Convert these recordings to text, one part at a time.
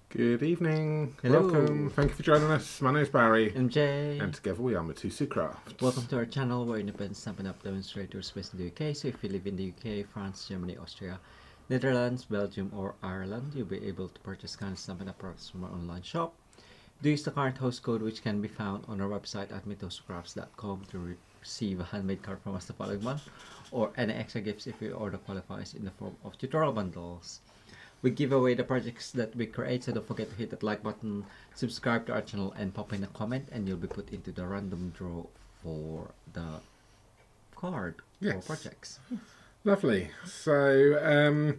Good evening. Hello. Welcome. Thank you for joining us. My name is Barry. I'm Jay. And together we are Mitosu Crafts. Welcome to our channel. We're independent Stampin Up demonstrators based in the UK. So if you live in the UK, France, Germany, Austria, Netherlands, Belgium, or Ireland, you'll be able to purchase Stampin Up products from our online shop. Do use the current host code, which can be found on our website at mitosocrafts.com to receive a handmade card from us the following month, or any extra gifts if your order qualifies in the form of tutorial bundles. We give away the projects that we create, so don't forget to hit that like button, subscribe to our channel, and pop in a comment, and you'll be put into the random draw for the card or projects. Yes. Lovely. So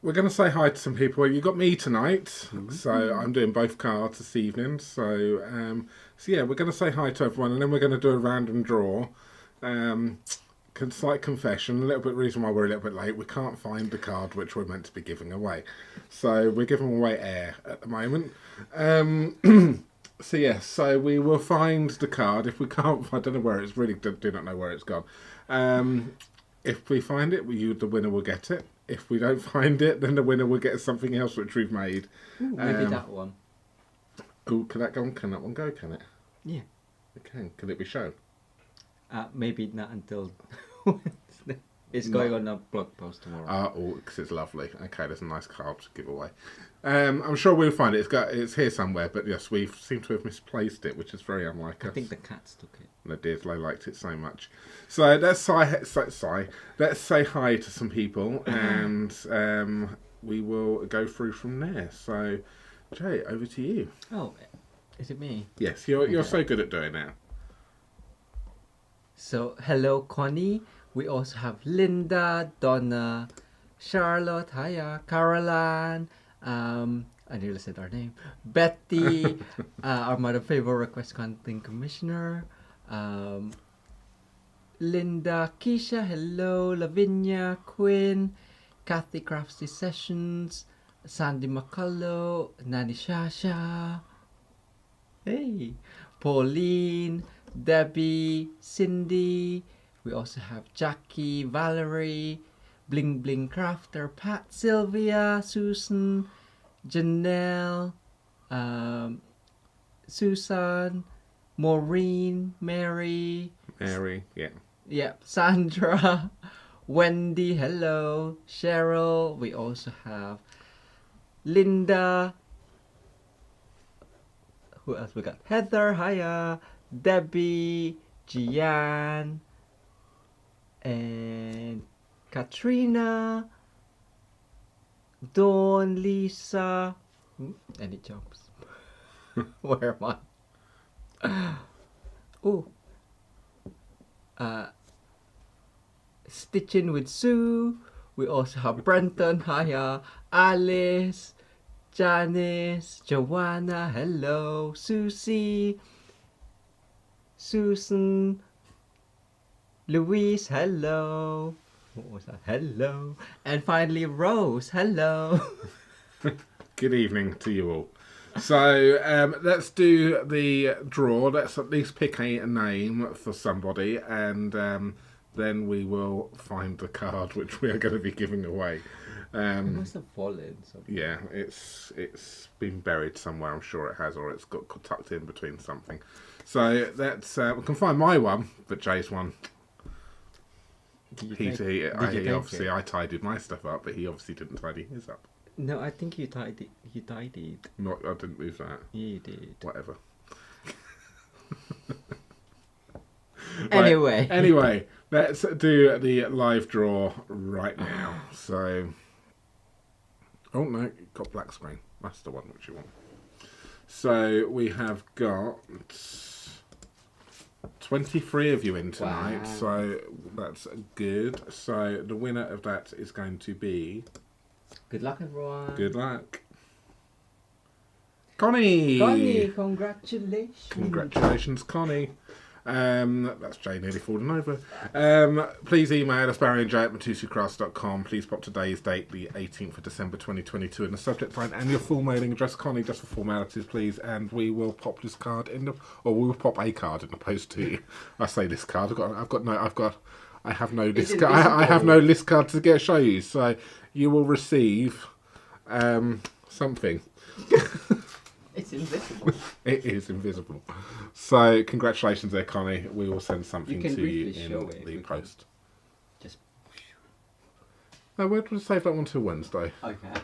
we're going to say hi to some people. You got me tonight, so I'm doing both cards this evening. So yeah, we're going to say hi to everyone, and then we're going to do a random draw. Slight confession, a little bit reason why we're a little bit late. We can't find the card which we're meant to be giving away, so we're giving away air at the moment. So yes, so we will find the card. If we can't, I don't know where it's. Really do not know where it's gone. If we find it, the winner will get it. If we don't find it, then the winner will get something else which we've made. Ooh, maybe that one. Oh, can that go? Can that one go? Can it? Yeah. It can. Can it be shown? Maybe not until it's going on a blog post tomorrow. Oh, because it's lovely. Okay, there's a nice card to give away. I'm sure we'll find it. It's here somewhere, but yes, we seem to have misplaced it, which is very unlike us. I think the cats took it. They did. They liked it so much. So let's say hi to some people, and we will go through from there. So, Jay, over to you. Oh, is it me? Yes, you're so good at doing that. So, hello, Connie. We also have Linda, Donna, Charlotte, hiya, Caroline, I nearly said our name, Betty, our Mother Favor Request Content Commissioner, Linda, Keisha, hello, Lavinia, Quinn, Kathy Craftsy Sessions, Sandy McCullough, Nani Shasha, hey, Pauline, Debbie, Cindy. We also have Jackie, Valerie, Bling Bling Crafter, Pat, Sylvia, Susan, Janelle, Susan, Maureen, Mary, yeah, Sandra, Wendy, hello, Cheryl. We also have Linda. Who else we got? Heather, hiya. Debbie, Gian, and Katrina, Dawn, Lisa. Any jumps? Where am I? Oh, Stitching with Sue. We also have Brenton, hiya. Alice, Janice, Joanna, hello. Susie, Susan, Louise, hello. What was that? Hello. And finally, Rose, hello. Good evening to you all. So let's do the draw. Let's at least pick a name for somebody, and then we will find the card which we are going to be giving away. It must have fallen. Yeah, it's been buried somewhere. I'm sure it has, or it's got tucked in between something. So that's we can find my one, but Jay's one. I tidied my stuff up, but he obviously didn't tidy his up. No, I think you tidied. No, I didn't lose that. Yeah, you did. Whatever. Anyway, let's do the live draw right now. So, oh no, you've got black screen. That's the one which you want. So we have got 23 of you in tonight. Wow. So that's good. So the winner of that is going to be. Good luck, everyone. Good luck. Connie! Connie, congratulations. Congratulations, Connie. That's Jay nearly falling over. Please email us, barryandjay@mitosocrafts.com. Please pop today's date, the 18th of December 2022, in the subject line and your full mailing address, Connie, just for formalities, please. And we will pop this card in the, or we will pop a card in the post to you. I say this card. I have no list. I have no list card to show you. So you will receive something. It's invisible. It is invisible. So congratulations there, Connie. We will send something You can to you briefly show in it, the we can- post. Just Oh, we'll save that one till Wednesday. okay.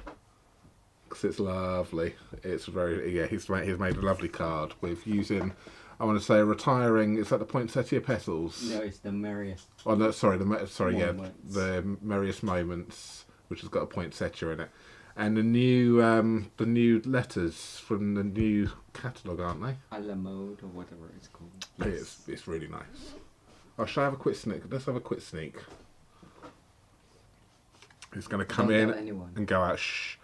Because it's lovely. It's very, yeah, he's made a lovely card with using, I want to say, retiring, is that the poinsettia petals? No, it's the merriest. Oh, no, sorry, Moments. the Merriest Moments, which has got a poinsettia in it. And the new letters from the new catalogue, aren't they? A la mode or whatever it's called. It's really nice. Oh, shall I have a quick sneak? Let's have a quick sneak. It's going to come Don't in tell anyone. and go out. Shh.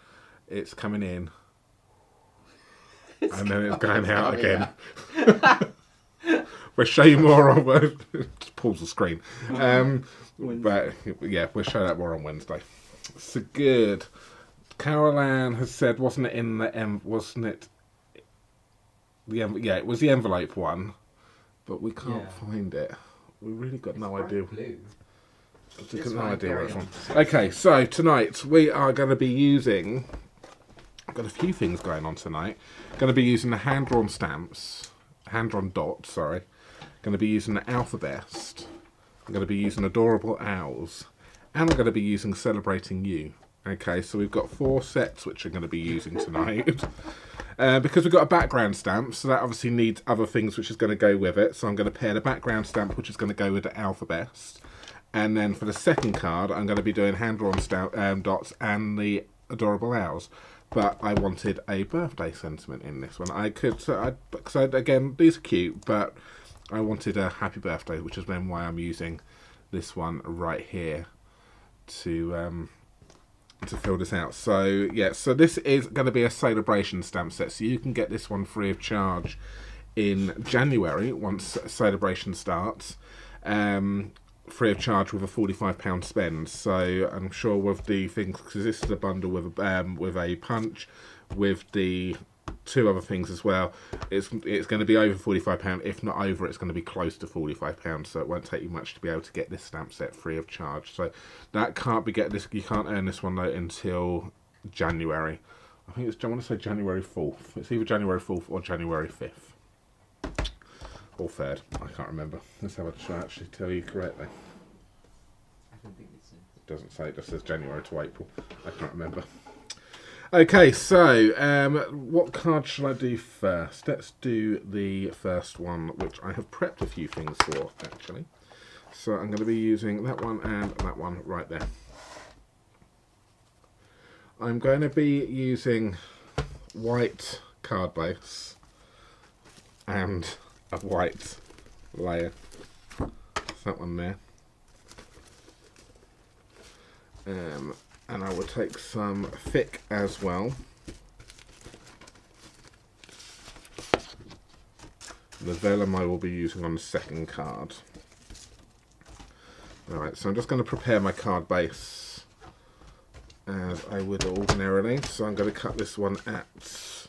It's coming in. And then it's going out again. We'll show you more on just pause the screen. But yeah, we'll show that more on Wednesday. So good. Carol Ann has said, wasn't it in the wasn't it yeah, it was the envelope one, but we can't find it. We really got no idea. Blue. We've got no idea where it's from. Okay, so tonight we are going to be using. I've got a few things going on tonight. Going to be using the hand-drawn stamps, hand-drawn dots. Sorry. Going to be using the alphabet. I'm going to be using adorable owls, and I'm going to be using celebrating you. Okay, so we've got 4 sets which I'm going to be using tonight. Because we've got a background stamp, so that obviously needs other things which is going to go with it. So I'm going to pair the background stamp, which is going to go with the alphabet. And then for the second card, I'm going to be doing hand-drawn dots and the adorable owls. But I wanted a birthday sentiment in this one. Again, these are cute, but I wanted a happy birthday, which is then why I'm using this one right here to fill this out. So yeah, so this is going to be a celebration stamp set, so you can get this one free of charge in January once celebration starts, free of charge with a £45 spend. So I'm sure with the things, because this is a bundle with a punch, with the 2 other things as well, it's going to be over £45. If not over, it's going to be close to £45, so it won't take you much to be able to get this stamp set free of charge. So that can't be this. You can't earn this one though until January. I think it's, I want to say January 4th. It's either January 4th or January 5th or 3rd. I can't remember. Let's have a try actually tell you correctly. I don't think it's. It doesn't say. It just says January to April. I can't remember. Okay, so what card shall I do first? Let's do the first one, which I have prepped a few things for, actually. So I'm going to be using that one and that one right there. I'm going to be using white card base and a white layer. That's that one there. And I will take some thick as well. The vellum I will be using on the second card. Alright, so I'm just going to prepare my card base as I would ordinarily. So I'm going to cut this one at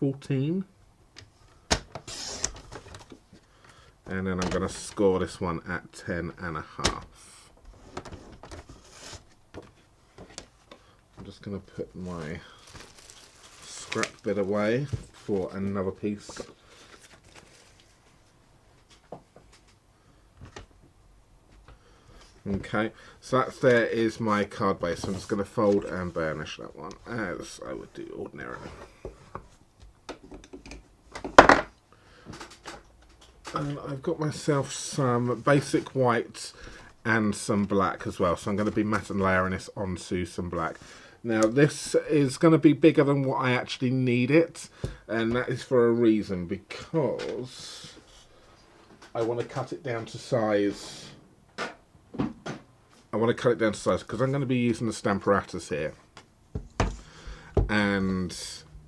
14. And then I'm going to score this one at 10.5. I'm just going to put my scrap bit away for another piece. Okay, so there is my card base. I'm just going to fold and burnish that one as I would do ordinarily. And I've got myself some basic white and some black as well. So I'm going to be matte and layering this onto some black. Now this is going to be bigger than what I actually need it, and that is for a reason, because I want to cut it down to size. I want to cut it down to size because I'm going to be using the Stamparatus here, and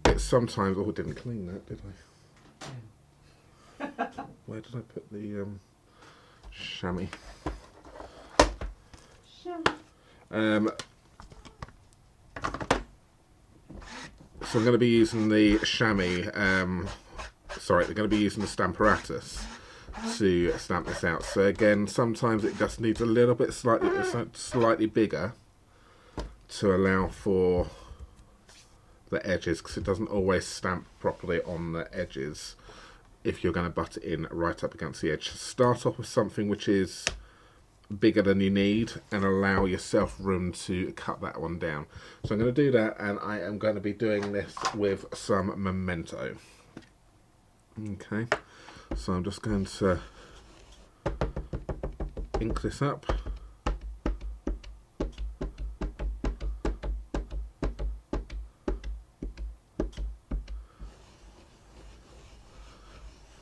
it's sometimes. Oh, I didn't clean that, did I? Where did I put the chamois? So I'm going to be using the chamois, they're going to be using the Stamparatus to stamp this out. So again, sometimes it just needs a little bit slightly bigger to allow for the edges, because it doesn't always stamp properly on the edges if you're going to butt it in right up against the edge. Start off with something which is bigger than you need and allow yourself room to cut that one down. So I'm going to do that, and I am going to be doing this with some Memento. Okay, so I'm just going to ink this up.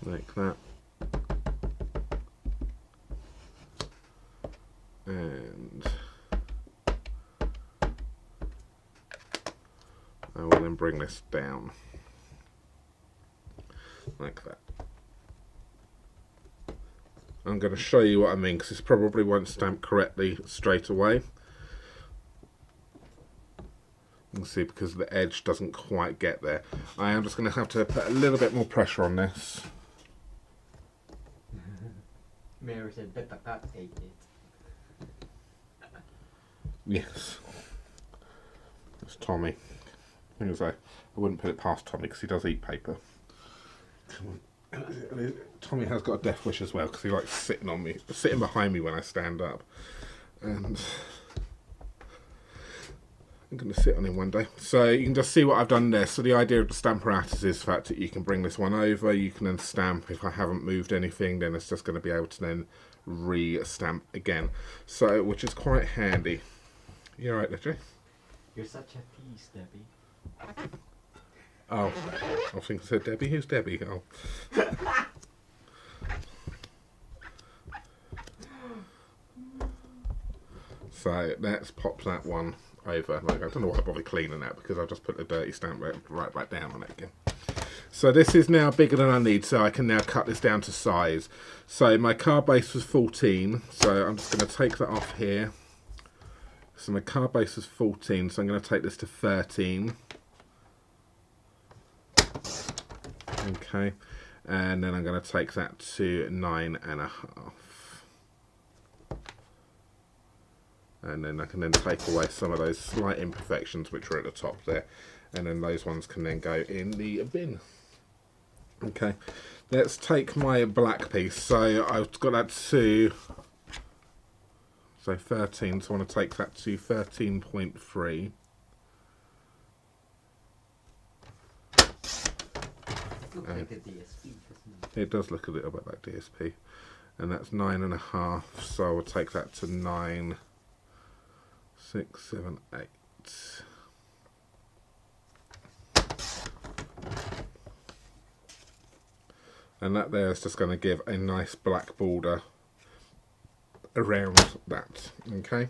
Like that. And I will then bring this down like that. I'm going to show you what I mean, because this probably won't stamp correctly straight away. You can see, because the edge doesn't quite get there. I am just going to have to put a little bit more pressure on this. Mary said Papercrafts ate it. Yes. It's Tommy. Thing is, I wouldn't put it past Tommy, because he does eat paper. Tommy has got a death wish as well, because he likes sitting behind me when I stand up. And I'm going to sit on him one day. So you can just see what I've done there. So the idea of the Stamparatus is the fact that you can bring this one over, you can then stamp. If I haven't moved anything, then it's just going to be able to then re-stamp again. So, which is quite handy. You alright, Lidgy? You're such a tease, Debbie. Oh, I think I said Debbie. Who's Debbie? Oh. So let's pop that one over. Like, I don't know why I bother cleaning that, because I've just put the dirty stamp right back down on it again. So this is now bigger than I need, so I can now cut this down to size. So my card base was 14, so I'm just going to take that off here. So my card base was 14, so I'm going to take this to 13. Okay, and then I'm going to take that to 9.5. And then I can then take away some of those slight imperfections which are at the top there, and then those ones can then go in the bin. Okay, let's take my black piece. So I've got that to 13, so I want to take that to 13.3. Looks like a DSP, doesn't It does look a little bit like DSP, and that's 9.5. So I'll take that to 9, 6, 7, 8. And that there is just going to give a nice black border around that. Okay,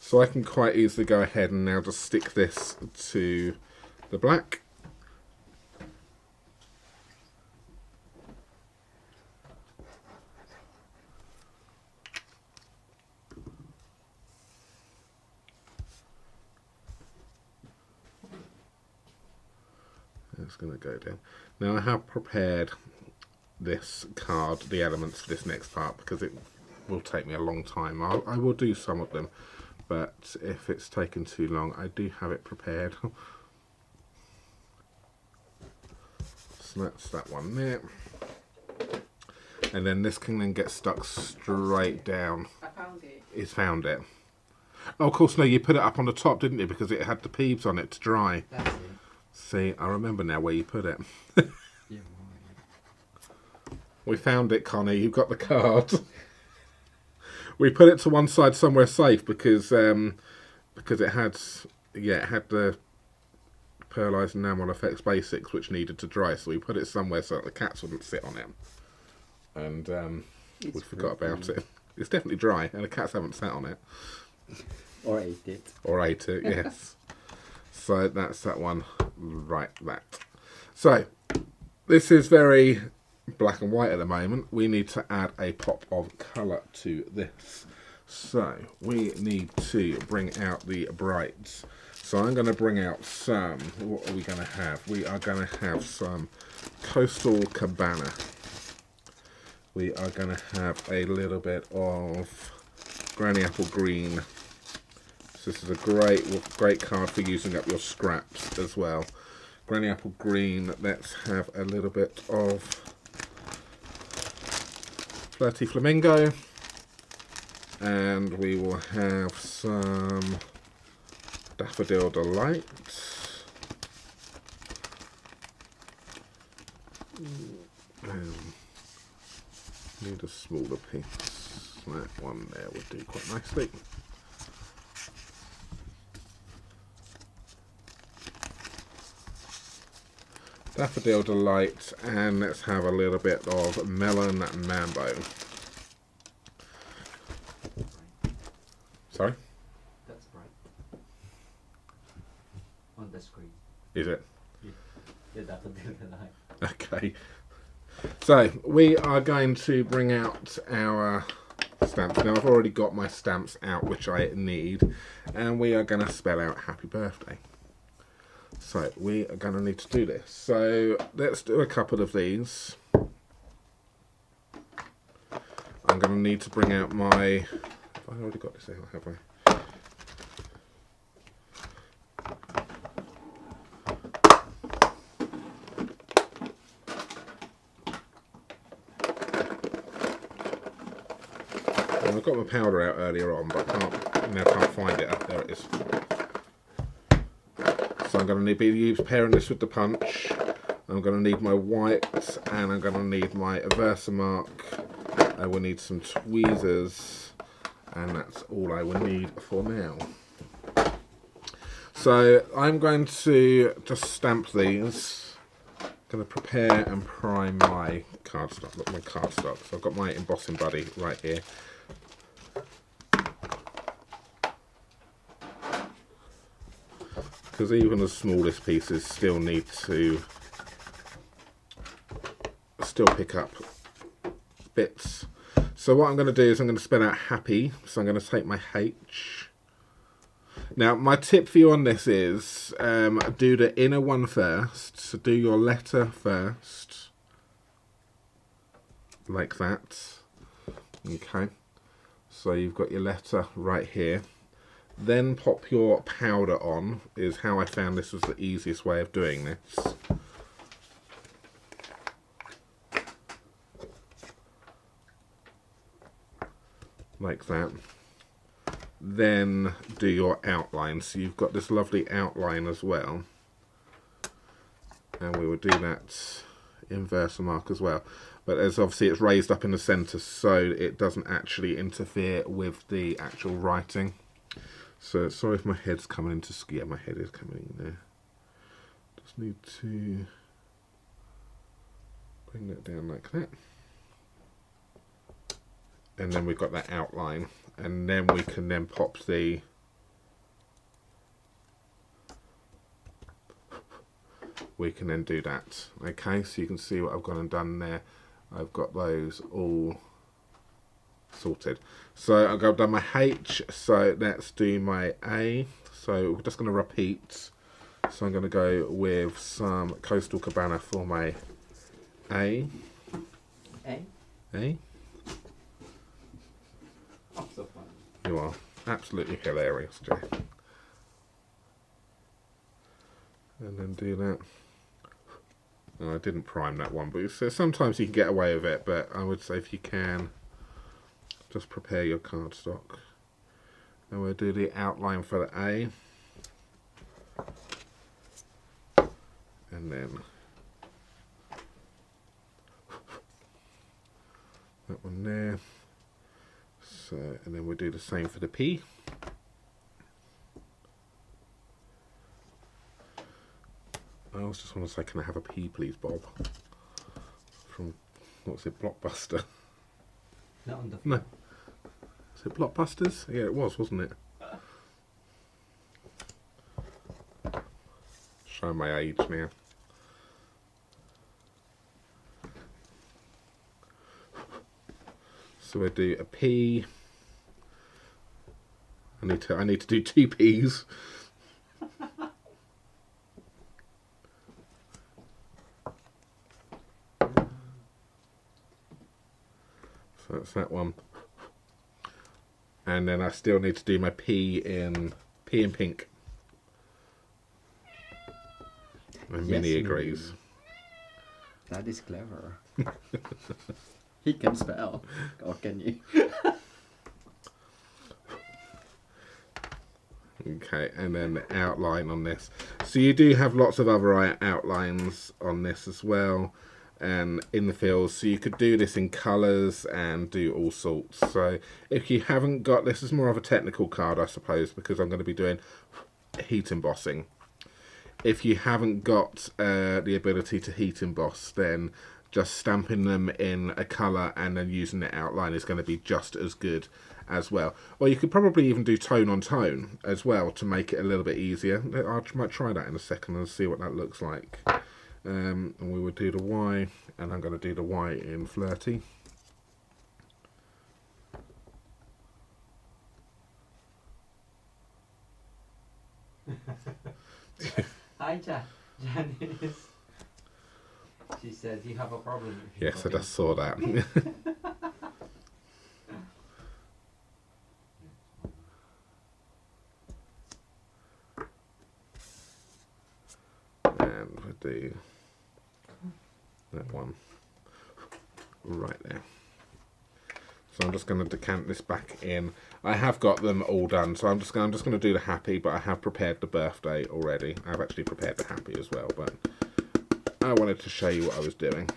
so I can quite easily go ahead and now just stick this to the black. It's going to go down. Now I have prepared this card, the elements for this next part, because it will take me a long time. I will do some of them, but if it's taken too long, I do have it prepared. So that's that one there. And then this can then get stuck straight down. I found it. It's found it. Oh, of course, no, you put it up on the top, didn't you? Because it had the peeves on it to dry. That's it. See, I remember now where you put it. Yeah, We found it, Connie. You've got the card. We put it to one side somewhere safe because it had the Pearlized Enamel Effects Basics which needed to dry, so we put it somewhere so that the cats wouldn't sit on it. And we forgot about it. It's definitely dry, and the cats haven't sat on it. Or ate it. Or ate it, yes. So that's that one, right, that. So, this is very black and white at the moment. We need to add a pop of colour to this. So, we need to bring out the brights. So I'm going to bring out some, what are we going to have? We are going to have some Coastal Cabana. We are going to have a little bit of Granny Apple Green So this is a great card for using up your scraps as well. Granny Apple Green, let's have a little bit of Flirty Flamingo. And we will have some Daffodil Delight. Need a smaller piece. That one there would do quite nicely. Daffodil Delight, and let's have a little bit of Melon Mambo. Sorry? That's bright. On the screen. Is it? Yeah, Daffodil Delight. Okay. So, we are going to bring out our stamps. Now, I've already got my stamps out, which I need, and we are going to spell out Happy Birthday. So, we are going to need to do this. So, let's do a couple of these. I'm going to need to bring out my... I've already got this out, have I? Well, I got my powder out earlier on, but I can't find it. There it is. So I'm going to be pairing this with the punch. I'm going to need my white, and I'm going to need my Versamark. I will need some tweezers, and that's all I will need for now. So I'm going to just stamp these. I'm going to prepare and prime my cardstock. Look, my cardstock. So I've got my embossing buddy right here. Because even the smallest pieces still need to pick up bits. So what I'm going to do is I'm going to spell out happy. So I'm going to take my H. Now my tip for you on this is do the inner one first. So do your letter first, like that. Okay. So you've got your letter right here. Then pop your powder on, is how I found this was the easiest way of doing this. Like that. Then do your outline. So you've got this lovely outline as well. And we will do that in Versamark as well. But as obviously it's raised up in the centre, so it doesn't actually interfere with the actual writing. So, sorry if my head's coming into... Yeah, my head is coming in there. Just need to bring that down like that. And then we've got that outline. And then we can then pop the... We can then do that. Okay, so you can see what I've gone and done there. I've got those all sorted. So I've done my H, so let's do my A. So we're just going to repeat. So I'm going to go with some Coastal Cabana for my A. A? A? Oh, so fun. You are absolutely hilarious, Jay. And then do that. No, I didn't prime that one, but so sometimes you can get away with it, but I would say if you can, just prepare your cardstock. And we'll do the outline for the A. And then that one there. So, and then we'll do the same for the P. I also just want to say, can I have a P please, Bob? From, what's it, Blockbuster? Not on the No. Is it Blockbusters? Yeah, it was, wasn't it? Showing my age now. So I do a P. I need to do two P's. So that's that one. And then I still need to do my P in P in pink. And Yes, Minnie agrees. That is clever. He can spell, or can you? Okay, and then the outline on this. So you do have lots of other outlines on this as well, and in the fields. So you could do this in colours and do all sorts. So if you haven't got, this is more of a technical card, I suppose, because I'm going to be doing heat embossing. If you haven't got the ability to heat emboss, then just stamping them in a colour and then using the outline is going to be just as good as well. Or you could probably even do tone on tone as well to make it a little bit easier. I might try that in a second and see what that looks like. And we would do the Y, and I'm going to do the Y in Flirty. Hi, Janice. She says you have a problem. Yes, I just saw that. And we'll do that one right there. So I'm just going to decant this back in. I have got them all done, so I'm just going to do the happy, but I have prepared the birthday already. I've actually prepared the happy as well, but I wanted to show you what I was doing.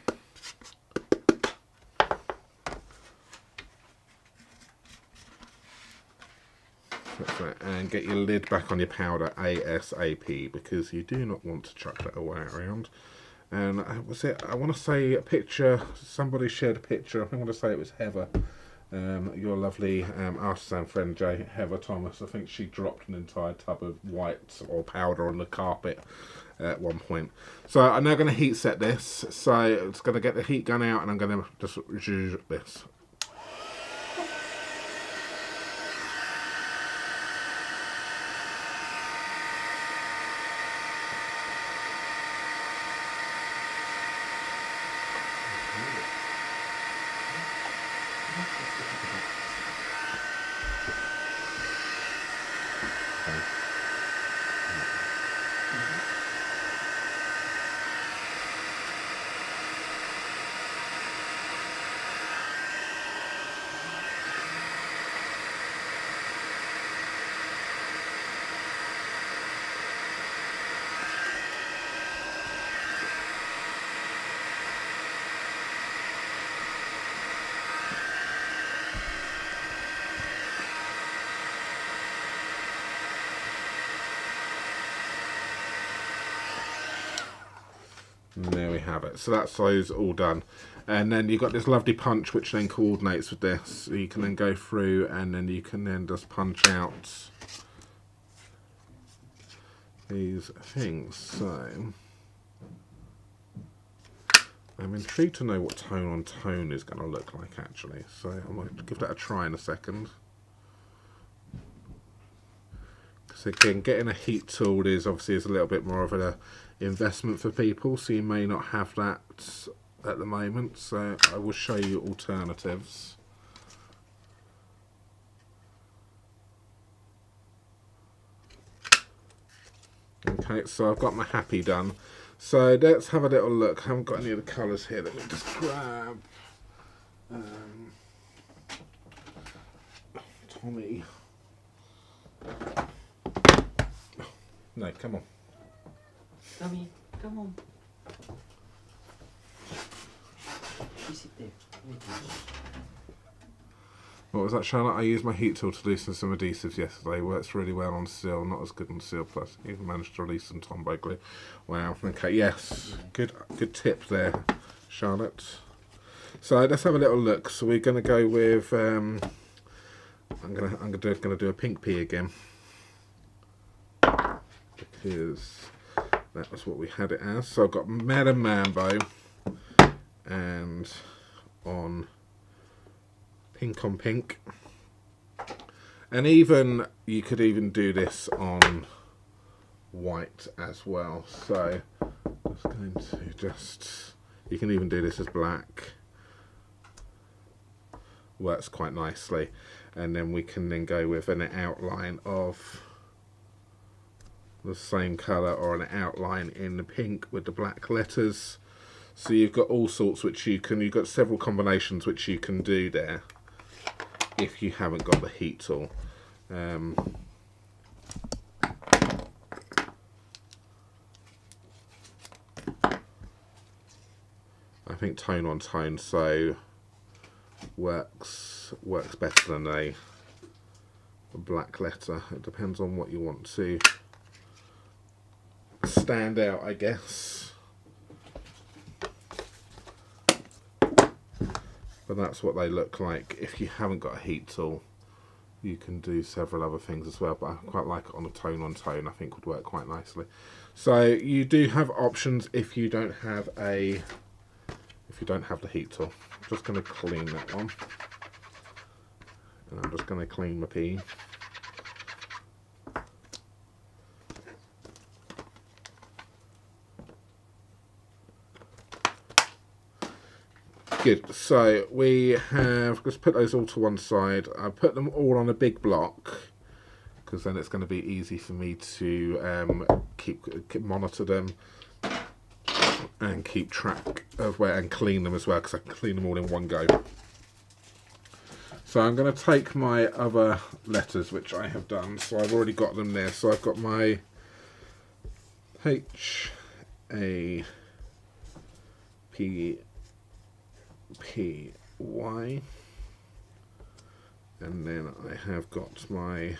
That's right. And get your lid back on your powder ASAP, because you do not want to chuck that away around. And was it? I want to say a picture. Somebody shared a picture. I want to say it was Heather, your lovely artisan friend Heather Thomas. I think she dropped an entire tub of white or powder on the carpet at one point. So I'm now going to heat set this. So it's going to get the heat gun out, and I'm going to just zhuzh this. And there we have it. So that's those all done. And then you've got this lovely punch which then coordinates with this. So you can then go through and then you can then just punch out these things. So I'm intrigued to know what tone on tone is going to look like actually. So I might give that a try in a second. So again, getting a heat tool is obviously a little bit more of an investment for people, so you may not have that at the moment, so I will show you alternatives. Okay, so I've got my happy done. So let's have a little look. I haven't got any of the colours here. Let me just grab Tommy. No, come on. Tommy, come on. You sit there. What was that, Charlotte? I used my heat tool to loosen some adhesives yesterday. Works really well on seal, not as good on seal. Plus, even managed to release some Tombow glue. Wow. Okay. Yes. Good tip there, Charlotte. So let's have a little look. So we're going to go with. I'm gonna do a pink pea again, because that was what we had it as. So I've got Madame Mambo and on pink on pink, and even you could even do this on white as well. So I'm just going to you can even do this as black. Works quite nicely, and then we can then go with an outline of the same colour or an outline in the pink with the black letters. So you've got all sorts which you've got several combinations which you can do there if you haven't got the heat tool. I think tone on tone so works better than a black letter. It depends on what you want to stand out, I guess. But that's what they look like. If you haven't got a heat tool, you can do several other things as well, but I quite like it on a tone on tone. I think would work quite nicely. So you do have options if you don't have the heat tool. I'm just going to clean that one, and I'm just going to clean my pea. Good, so we have just put those all to one side. I put them all on a big block because then it's going to be easy for me to keep monitor them and keep track of where, and clean them as well, because I can clean them all in one go. So I'm going to take my other letters which I have done, so I've already got them there. So I've got my H, A, P, P, Y, and then I have got my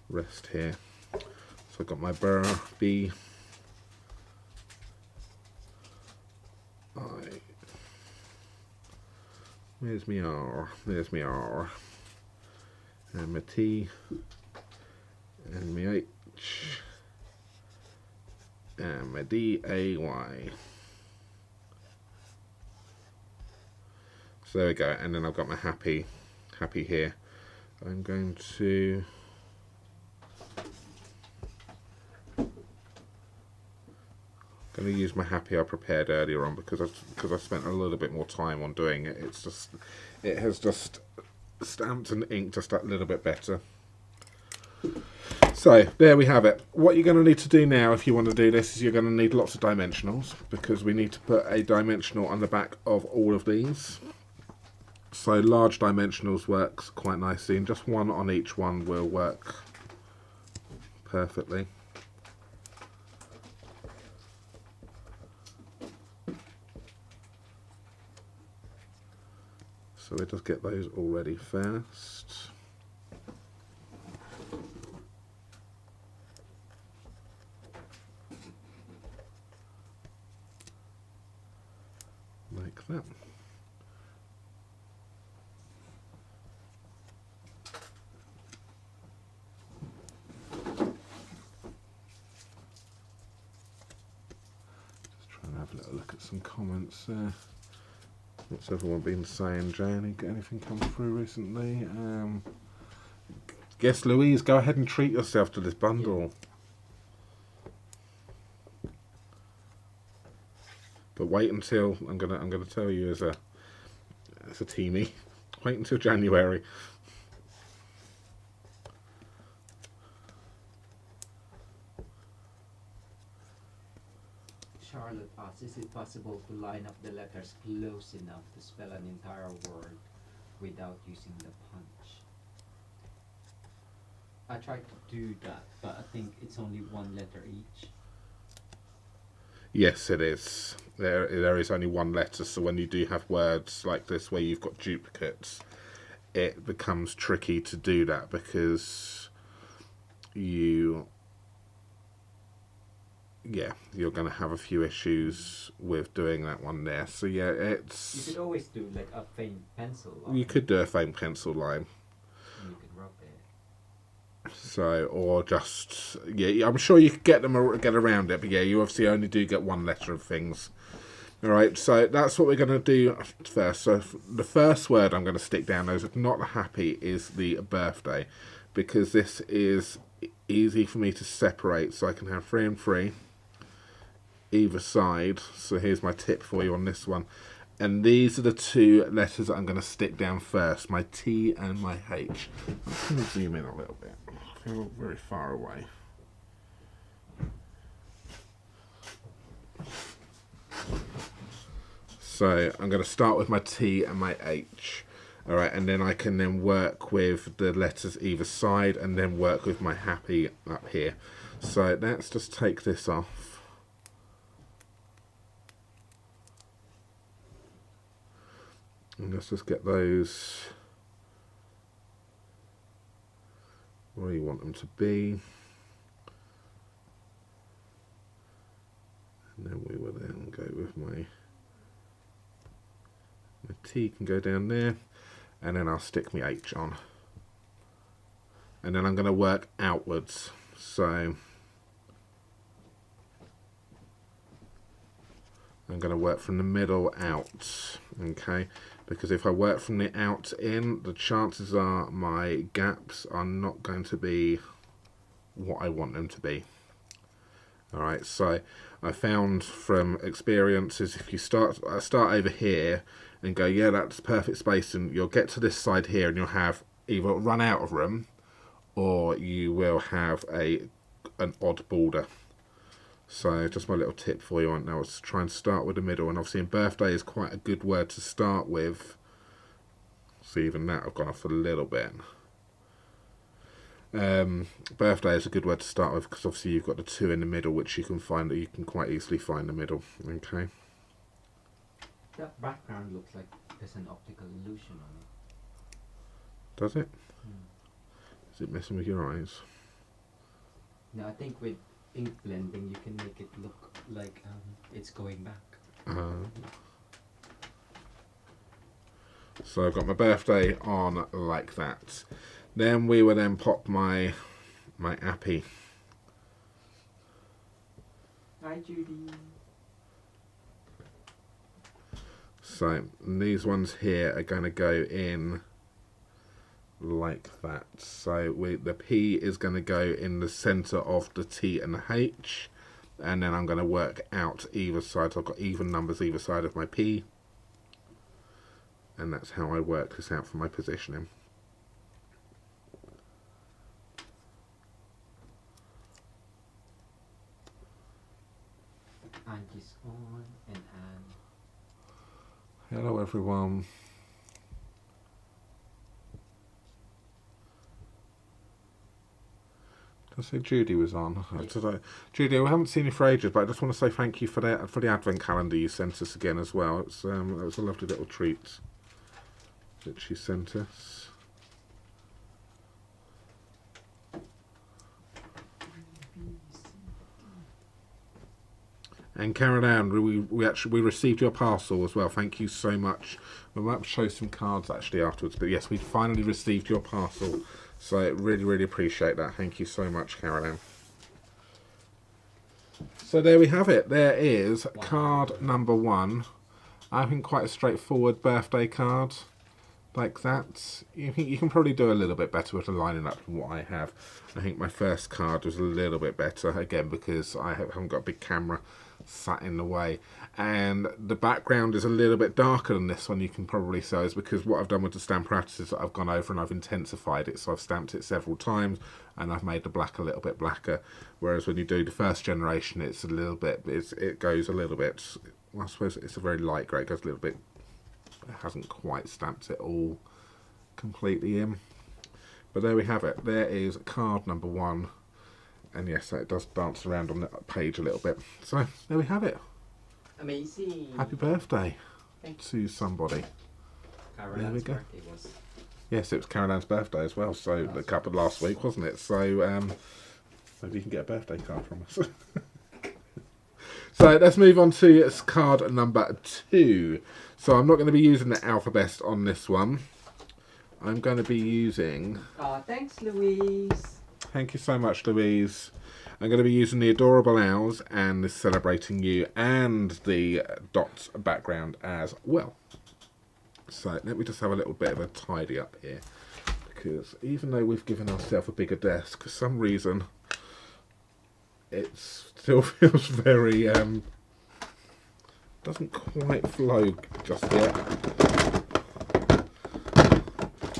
rest here. So I've got my burr, B, I, where's my R, there's my R, and my T, and my H, and my D, A, Y. So there we go, and then I've got my happy here. I'm going to use my happy I prepared earlier on because I spent a little bit more time on doing it. It has just stamped and inked just a little bit better. So there we have it. What you're going to need to do now if you want to do this is you're going to need lots of dimensionals, because we need to put a dimensional on the back of all of these. So large dimensionals works quite nicely, and just one on each one will work perfectly. So we just get those all ready first. Like that. Just trying to have a little look at some comments there. What's everyone been saying, Jane? Anything come through recently? Guess Louise, go ahead and treat yourself to this bundle. But wait until I'm gonna tell you as a teamie. Wait until January. Charlotte asks, is it possible to line up the letters close enough to spell an entire word without using the punch? I tried to do that, but I think it's only one letter each. Yes, it is. There is only one letter, so when you do have words like this where you've got duplicates, it becomes tricky to do that, because you're going to have a few issues with doing that one there. So yeah, You could always do like a faint pencil line. You could do a faint pencil line. And you could rub it. So, or just, yeah, I'm sure you could get around it, but yeah, you obviously only do get one letter of things. Alright, so that's what we're going to do first. So the first word I'm going to stick down, those not happy, is the birthday, because this is easy for me to separate, so I can have 3 and 3 either side. So here's my tip for you on this one. And these are the 2 letters that I'm going to stick down first, my T and my H. I'm just going to zoom in a little bit. feel very far away. So I'm going to start with my T and my H. Alright, and then I can then work with the letters either side and then work with my happy up here. So let's just take this off. And let's just get those where you want them to be. And then we will then go with my T can go down there, and then I'll stick my H on. And then I'm going to work outwards. So I'm going to work from the middle out, okay? Because if I work from the out in, the chances are my gaps are not going to be what I want them to be. Alright, so I found from experiences, if you start over here and go, yeah, that's perfect space, and you'll get to this side here and you'll have either run out of room or you will have an odd border. So just my little tip for you on now is to try and start with the middle, and obviously in birthday is quite a good word to start with. So even that I've gone off a little bit. Birthday is a good word to start with because obviously you've got the 2 in the middle, which you can find, that you can quite easily find the middle. Okay. That background looks like there's an optical illusion on it. Does it? Is it messing with your eyes? No, I think with ink blending you can make it look like it's going back. So I've got my birthday on like that. Then we will then pop my appy. Hi, Judy. So these ones here are going to go in like that. So the P is going to go in the center of the T and the H, and then I'm going to work out either side. So I've got even numbers either side of my P, and that's how I work this out for my positioning. Angie's on and Anne. Hello everyone. Did I say Judy was on? Judy, we haven't seen you for ages, but I just want to say thank you for the advent calendar you sent us again as well. It's it was a lovely little treat that she sent us. And Karen Ann, we received your parcel as well. Thank you so much. We might show some cards actually afterwards, but yes, we finally received your parcel. So I really appreciate that. Thank you so much, Karen Ann. So there we have it. There is card number 1. I think quite a straightforward birthday card like that. You think you can probably do a little bit better with the lining up than what I have. I think my first card was a little bit better, again, because I haven't got a big camera sat in the way, and the background is a little bit darker than this one. You can probably say is because what I've done with the stamp practice is that I've gone over and I've intensified it, so I've stamped it several times and I've made the black a little bit blacker, whereas when you do the first generation it's a little bit, it goes a little bit, well, I suppose it's a very light grey, it goes a little bit, it hasn't quite stamped it all completely in. But there we have it. There is card number 1. And yes, it does dance around on the page a little bit. So there we have it. Amazing. Happy birthday to somebody. There we go. Yes, it was Caroline's birthday as well. So the couple last week, wasn't it? So maybe you can get a birthday card from us. So let's move on to card number 2. So I'm not going to be using the alphabet on this one. I'm going to be using... thanks, Louise. Thank you so much, Louise. I'm going to be using the Adorable Owls and the Celebrating You and the dots background as well. So let me just have a little bit of a tidy up here, because even though we've given ourselves a bigger desk, for some reason it still feels very doesn't quite flow just yet.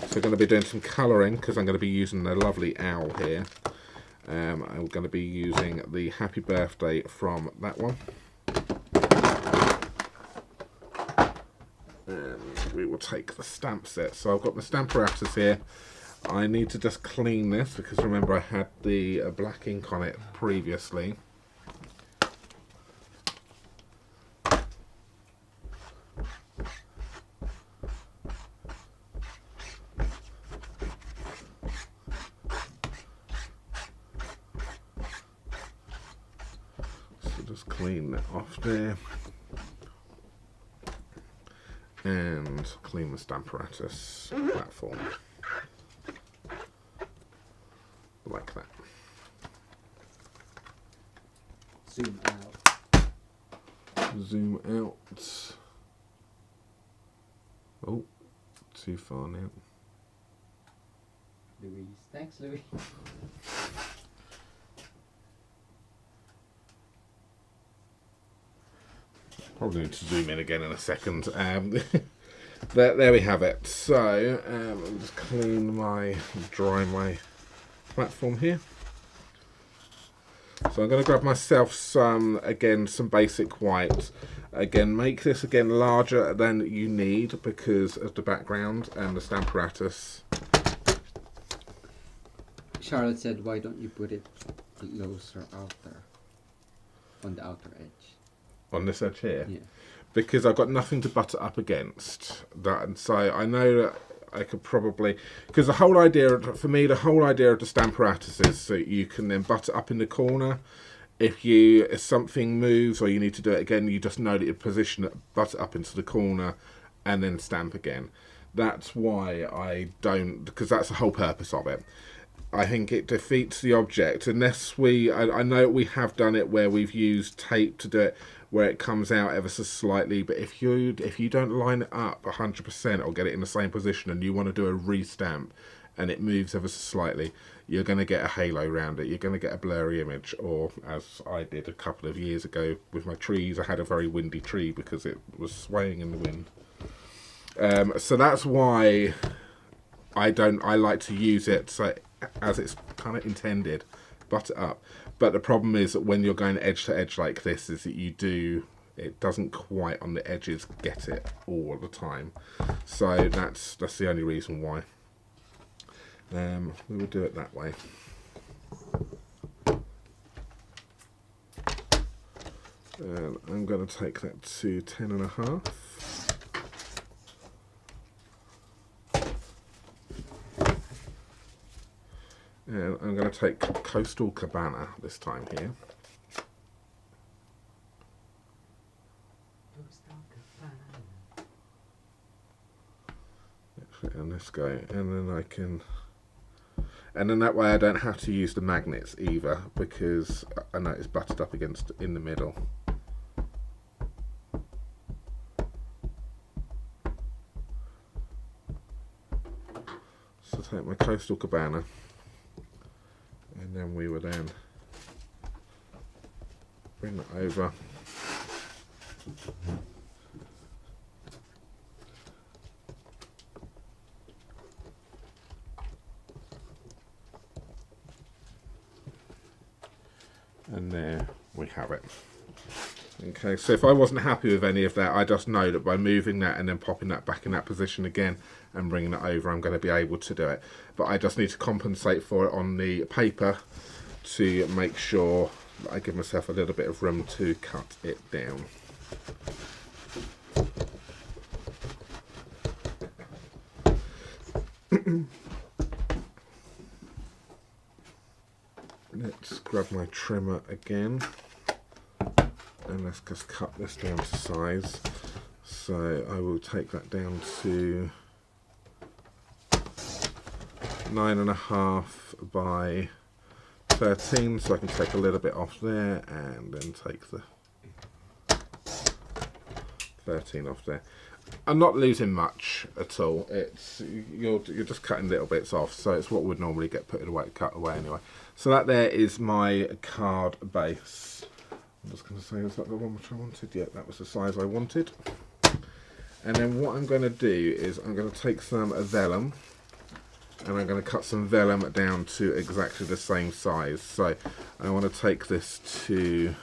So we're going to be doing some colouring because I'm going to be using the lovely owl here. I'm going to be using the Happy Birthday from that one. And we will take the stamp set. So I've got my stamp apparatus here. I need to just clean this because remember I had the black ink on it previously. So just clean that off there. And clean the stamp apparatus platform. Like that. Zoom out. Zoom out. Oh, too far now. Louise. Thanks, Louise. Probably need to zoom in again in a second. There we have it. So, I'll just dry my platform here. So I'm going to grab myself some basic white. Again, make this again larger than you need because of the background and the stamp apparatus. Charlotte said, why don't you put it closer out there? On the outer edge. On this edge here? Yeah. Because I've got nothing to butt it up against. And so I know that I could probably, because the whole idea of the stamp apparatus is so you can then butt it up in the corner. If something moves or you need to do it again, you just know that you position it, butt it up into the corner, and then stamp again. That's why I don't, because that's the whole purpose of it. I think it defeats the object unless I know we have done it where we've used tape to do it, where it comes out ever so slightly, but if you don't line it up 100% or get it in the same position and you want to do a restamp and it moves ever so slightly, you're going to get a halo around it, you're going to get a blurry image, or as I did a couple of years ago with my trees, I had a very windy tree because it was swaying in the wind. So that's why I like to use it so as it's kind of intended, butt it up. But the problem is that when you're going edge to edge like this, is that it doesn't quite on the edges get it all the time. So that's the only reason why. We will do it that way. And I'm going to take that to 10.5. And I'm going to take Coastal Cabana this time here. And this guy, and then that way I don't have to use the magnets either, because I know it's butted up against in the middle. So take my Coastal Cabana. And then we will then bring that over. And there we have it. Okay, so if I wasn't happy with any of that, I just know that by moving that and then popping that back in that position again and bringing it over, I'm going to be able to do it. But I just need to compensate for it on the paper to make sure that I give myself a little bit of room to cut it down. Let's grab my trimmer again. And let's just cut this down to size. So I will take that down to 9.5 by 13, so I can take a little bit off there and then take the 13 off there. I'm not losing much at all. You're just cutting little bits off, so it's what would normally get cut away anyway. So that there is my card base. I'm just going to say, is that the one which I wanted? Yeah, that was the size I wanted. And then what I'm going to do is I'm going to take some vellum and I'm going to cut some vellum down to exactly the same size. So I want to take this to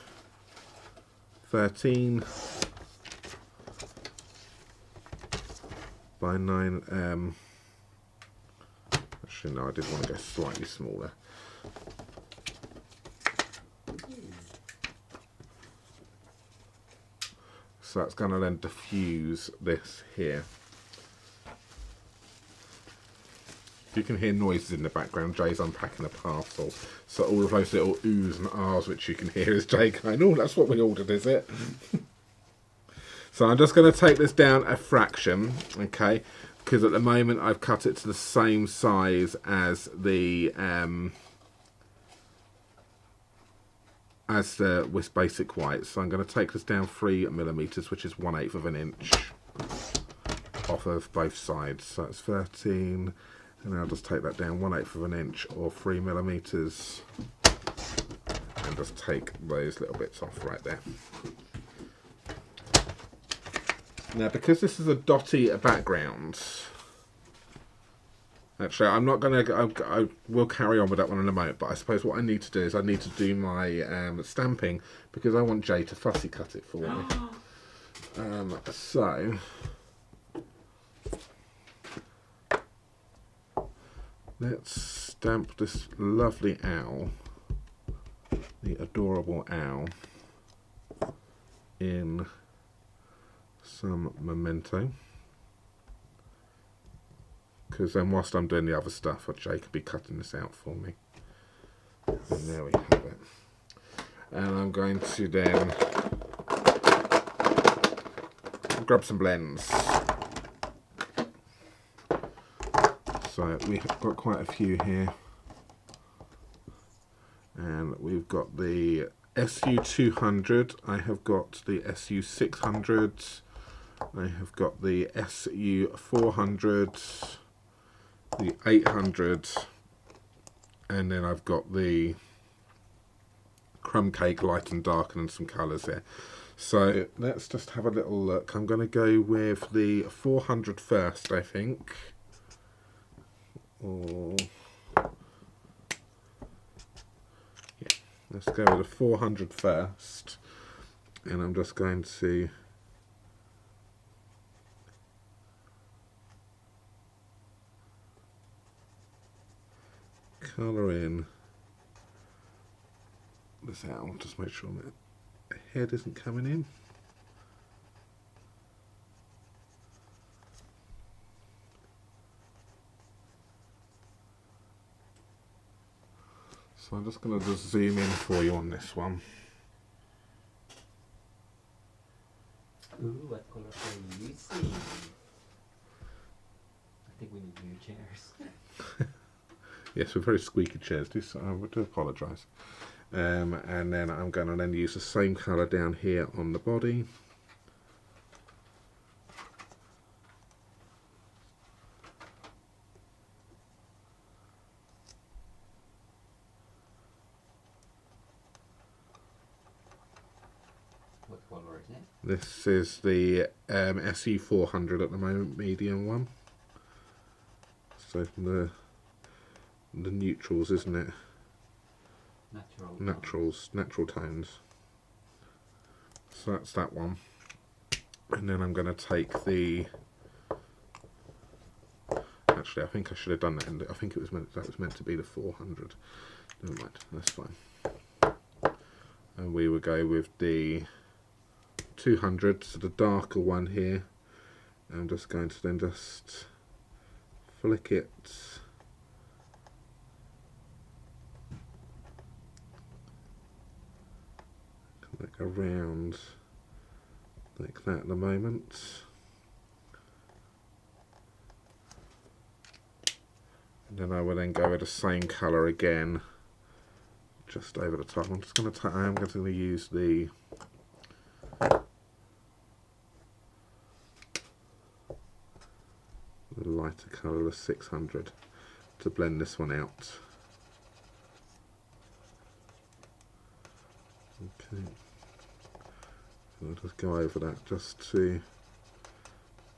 13 by 9. Actually, no, I did want to go slightly smaller. So that's going to then diffuse this here. You can hear noises in the background. Jay's unpacking a parcel. So all of those little oohs and ahs which you can hear is Jay going, oh, that's what we ordered, is it? So I'm just going to take this down a fraction, okay? Because at the moment I've cut it to the same size as the with basic white. So I'm going to take this down 3mm, which is 1/8 of an inch off of both sides. So it's 13, and I'll just take that down 1/8 of an inch or 3mm, and just take those little bits off right there. Now, because this is a dotty background, actually, I'm not going to, I will carry on with that one in a moment, but I suppose what I need to do is I need to do my stamping, because I want Jay to fussy cut it for me. So, let's stamp this lovely owl, the adorable owl, in some memento, because then whilst I'm doing the other stuff, Jay could be cutting this out for me. And there we have it. And I'm going to then grab some blends. So we have got quite a few here, and we've got the SU200, I have got the SU600, I have got the SU400, the 800, and then I've got the crumb cake light and dark and some colours here. So let's just have a little look. I'm going to go with the 400 first, I think. Or yeah, let's go with the 400 first, and I'm just going to colour in this owl, just make sure that the head isn't coming in. So I'm just going to just zoom in for you on this one. Ooh, what color are you using? I think we need new chairs. Yes, we're very squeaky chairs, I do apologise. And then I'm going to then use the same colour down here on the body. What color is it? This is the SU400 at the moment, medium one. So from the neutrals, isn't it? Natural tones. So that's that one. And then I'm going to take the. Actually, I think I should have done that. I think that was meant to be the 400. Never mind, that's fine. And we will go with the 200, so the darker one here. I'm just going to then just flick it like around like that at the moment. And then I will then go with the same colour again, just over the top. I'm going to use the lighter colour, the 600, to blend this one out. Okay, so I'll just go over that just to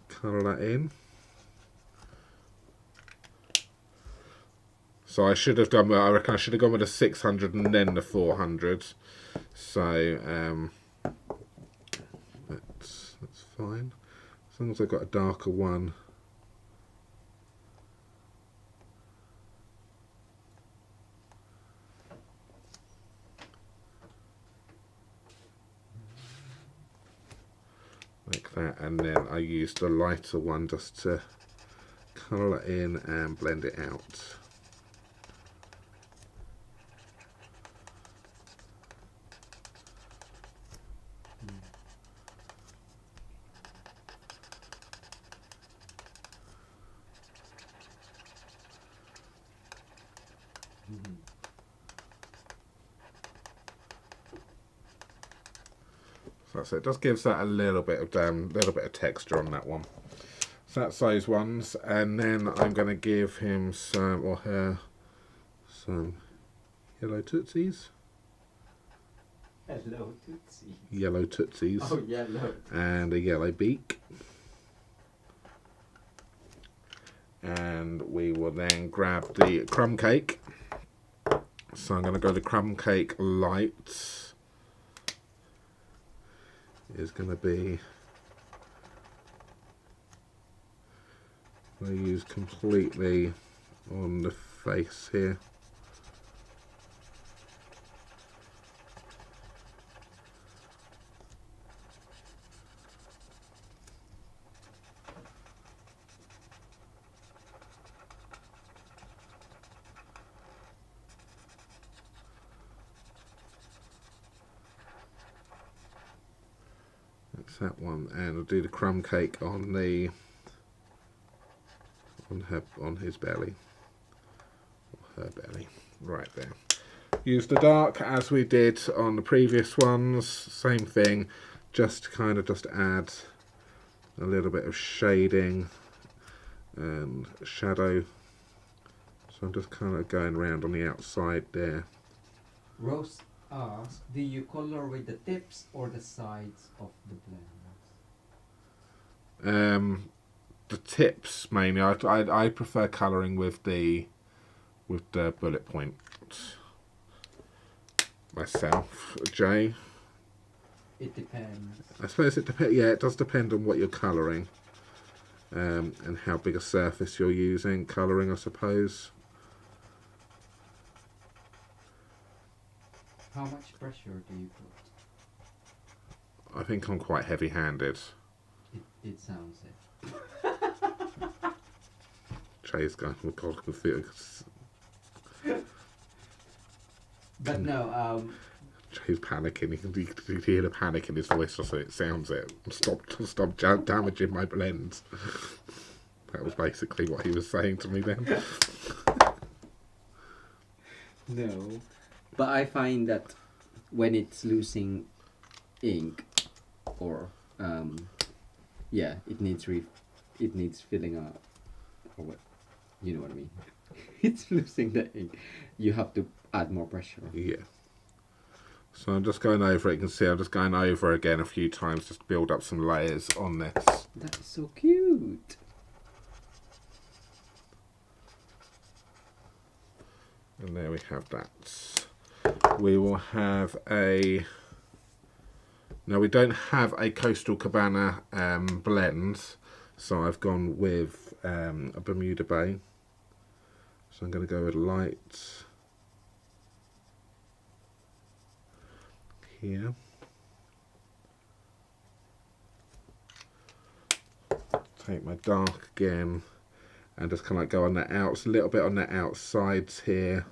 colour that in. So I should have done. I reckon I should have gone with the 600 and then the 400. So that's fine. As long as I've got a darker one. Like that, and then I use the lighter one just to colour it in and blend it out. So it just gives that a little bit of texture on that one. So that's those ones, and then I'm going to give him some, or her, some yellow tootsies. Hello, Tootsie. Yellow tootsies. Oh, yellow. And a yellow beak. And we will then grab the crumb cake. So I'm going to go the crumb cake light. Is going to be, I use completely on the face here. That one, and I'll do the crumb cake on the on his belly, or her belly, right there. Use the dark as we did on the previous ones, same thing, just kind of just add a little bit of shading and shadow. So I'm just kind of going around on the outside there. Rose asks, do you color with the tips or the sides of the blenders? The tips mainly. I prefer colouring with the bullet point myself. Jay? It depends. I suppose it depends. Yeah, it does depend on what you're colouring, and how big a surface you're using colouring, I suppose. How much pressure do you put? I think I'm quite heavy-handed. It sounds it. Jay's going, oh God, I can feel it. But no, Jay's panicking. You can hear the panic in his voice, just so it sounds it. Stop damaging my blends. That was basically what he was saying to me then. No. But I find that when it's losing ink, or yeah, it needs filling up, or what, you know what I mean. It's losing the ink. You have to add more pressure. Yeah. So I'm just going over it. You can see I'm just going over again a few times just to build up some layers on this. That is so cute. And there we have that. We will have a... Now we don't have a Coastal Cabana blend, so I've gone with a Bermuda Bay. So I'm going to go with light here. Take my dark again and just kind of like go on the outs, a little bit on the outsides here.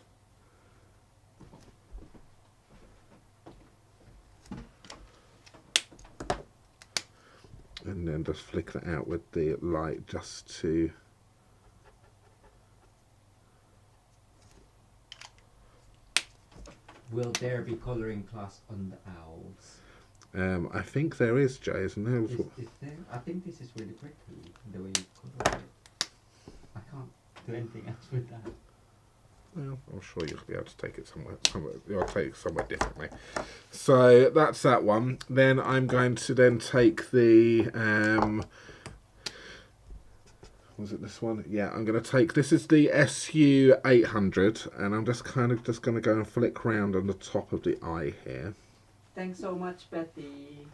And then just flick that out with the light just to... Will there be colouring class on the owls? I think there is, Jay, isn't there? Is there? I think this is really pretty, the way you colour it. I can't do anything else with that. Well, I'm sure you'll be able to take it somewhere. You'll take it somewhere differently. So that's that one. Then I'm going to then take the Was it this one? Yeah, I'm going to take, this is the SU 800, and I'm just kind of just going to go and flick round on the top of the eye here. Thanks so much, Betty.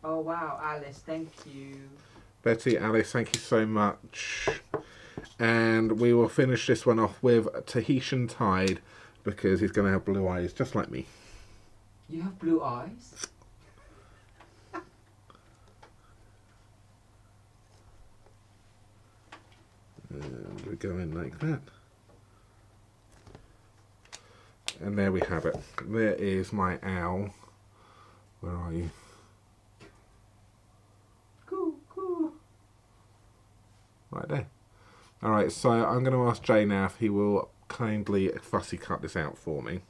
Oh wow, Alice, thank you. Betty, Alice, thank you so much. And we will finish this one off with Tahitian Tide, because he's going to have blue eyes, just like me. You have blue eyes? And we go in like that. And there we have it. There is my owl. Where are you? Cool. Right there. Alright, so I'm going to ask Jay now if he will kindly fussy cut this out for me,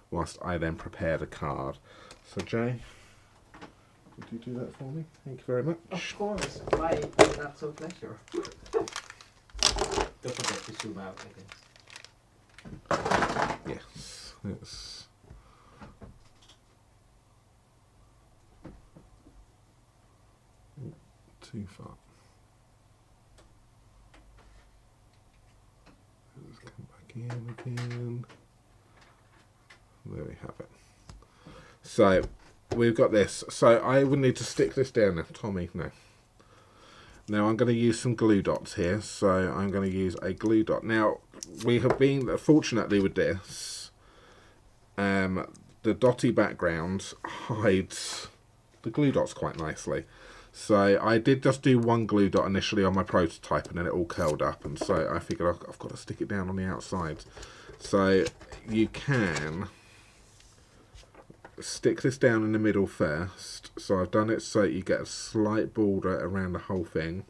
whilst I then prepare the card. So Jay, would you do that for me? Thank you very much. Of course, my absolute pleasure. Don't forget to zoom out again. Yes, it's too far. Let's come back in again. There we have it. So we've got this. So I would need to stick this down now. Tommy, no. Now I'm going to use some glue dots here. So I'm going to use a glue dot. Now we have been, fortunately with this, the dotty background hides the glue dots quite nicely. So I did just do one glue dot initially on my prototype, and then it all curled up, and so I figured I've got to stick it down on the outside. So you can stick this down in the middle first. So I've done it so you get a slight border around the whole thing.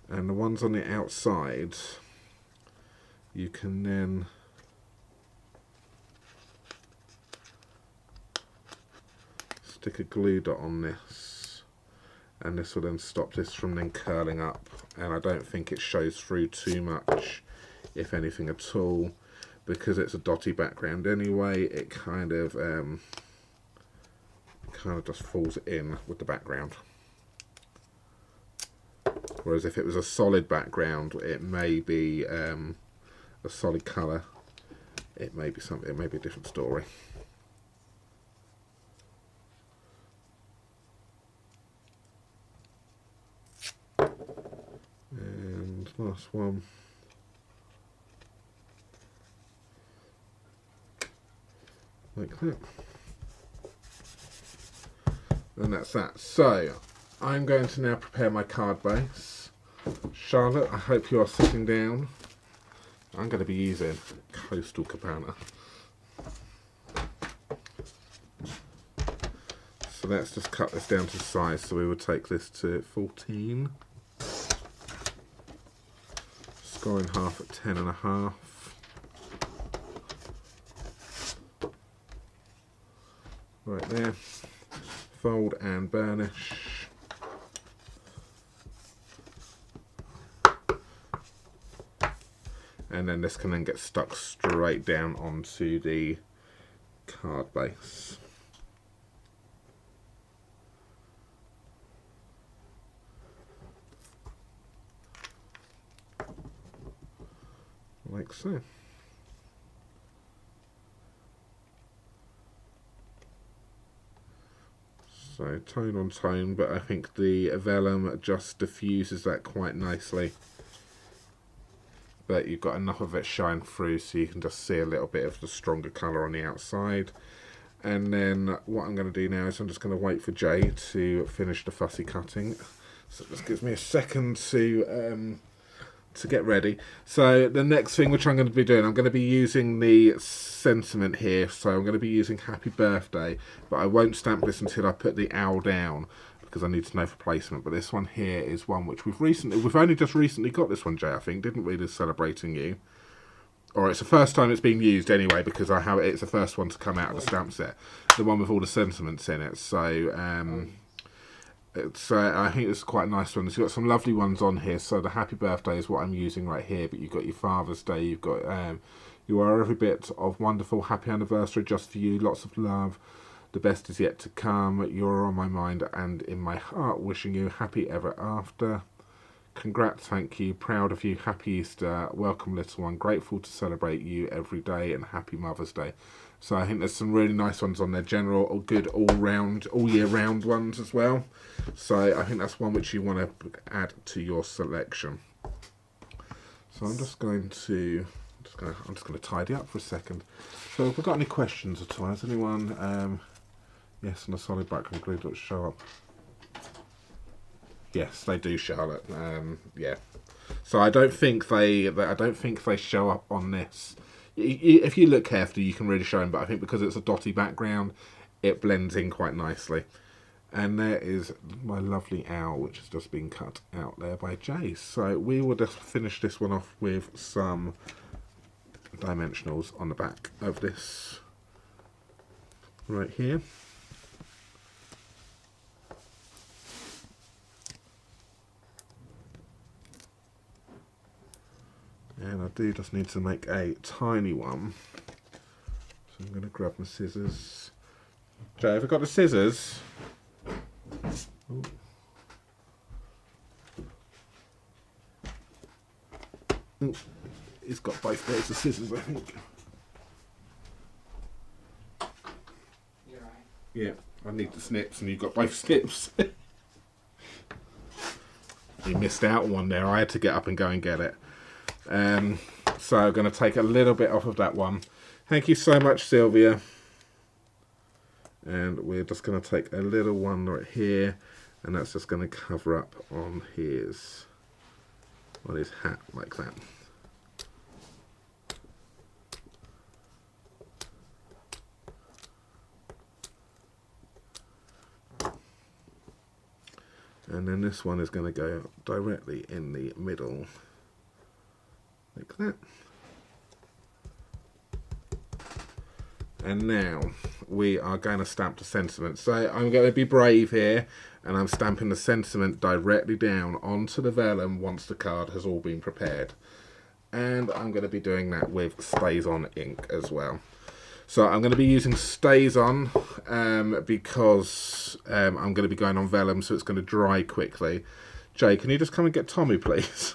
And the ones on the outside, you can then stick a glue dot on this, and this will then stop this from then curling up, and I don't think it shows through too much, if anything at all, because it's a dotty background anyway. It kind of just falls in with the background. Whereas if it was a solid background, it may be a solid colour. It may be something. It may be a different story. And last one. Like that. And that's that. So I'm going to now prepare my card base. Charlotte, I hope you are sitting down. I'm going to be using Coastal Cabana. So let's just cut this down to size. So we will take this to 14. Score in half at 10.5. Right there. Fold and burnish. And then this can then get stuck straight down onto the card base. Like so. So tone on tone, but I think the vellum just diffuses that quite nicely. But you've got enough of it shine through so you can just see a little bit of the stronger colour on the outside. And then what I'm going to do now is I'm just going to wait for Jay to finish the fussy cutting. So it just gives me a second to get ready. So the next thing which I'm going to be doing, I'm going to be using the sentiment here. So I'm going to be using Happy Birthday, but I won't stamp this until I put the owl down, because I need to know for placement. But this one here is one which we've only just recently got this one, Jay, I think, didn't we? This Celebrating You. Or it's the first time it's been used anyway, because it's the first one to come out of the stamp set. The one with all the sentiments in it. So I think it's quite a nice one. It's got some lovely ones on here. So the Happy Birthday is what I'm using right here, but you've got your Father's Day, you've got You are every bit of wonderful. Happy anniversary just for you. Lots of love. The best is yet to come. You're on my mind and in my heart. Wishing you happy ever after. Congrats, thank you. Proud of you. Happy Easter. Welcome, little one. Grateful to celebrate you every day, and happy Mother's Day. So I think there's some really nice ones on there. General, or good all-round, all-year-round ones as well. So I think that's one which you want to add to your selection. So I'm just going to tidy up for a second. So have we got any questions at all? Has anyone? Yes, and a solid background glue dots show up. Yes, they do, Charlotte. Yeah. So I don't think they show up on this. If you look carefully, you can really show them. But I think because it's a dotty background, it blends in quite nicely. And there is my lovely owl, which has just been cut out there by Jace. So we will just finish this one off with some dimensionals on the back of this right here. And I do just need to make a tiny one. So I'm going to grab my scissors. Joe, have I got the scissors? Ooh. Ooh. He's got both pairs of scissors, I think. You're right. Yeah, I need the snips and you've got both snips. You missed out on one there. I had to get up and go and get it. So I'm going to take a little bit off of that one. Thank you so much, Sylvia. And we're just going to take a little one right here, and that's just going to cover up on his hat like that. And then this one is going to go directly in the middle, like that. And now we are going to stamp the sentiment. So I'm going to be brave here, and I'm stamping the sentiment directly down onto the vellum once the card has all been prepared. And I'm going to be doing that with Stays On ink as well. So I'm going to be using Stays On because I'm going to be going on vellum, so it's going to dry quickly. Jay, can you just come and get Tommy, please?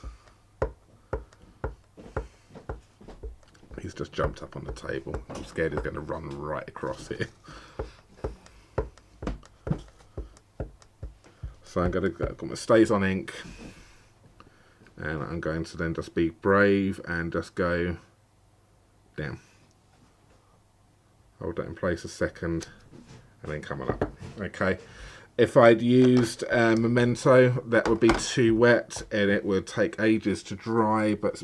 He's just jumped up on the table. I'm scared he's going to run right across here. So I'm going to got my Stays On ink, and I'm going to then just be brave and just go down. Hold that in place a second, and then come on up. Okay. If I'd used Memento, that would be too wet, and it would take ages to dry. But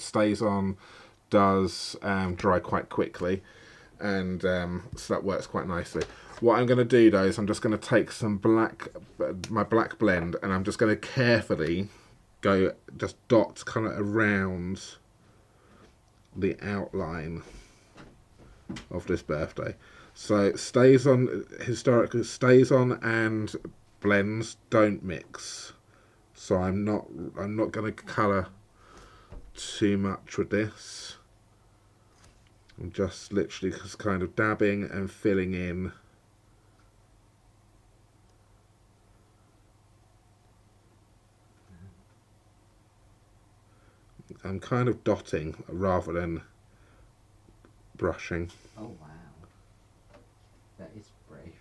Stays On does dry quite quickly, and so that works quite nicely. What I'm going to do though is I'm just going to take some my black blend, and I'm just going to carefully go just dot kind of around the outline of this birthday. So Stays On, historically Stays On and blends don't mix, so I'm not going to colour too much with this. I'm just literally just kind of dabbing and filling in. I'm kind of dotting rather than brushing. Oh wow, that is brave.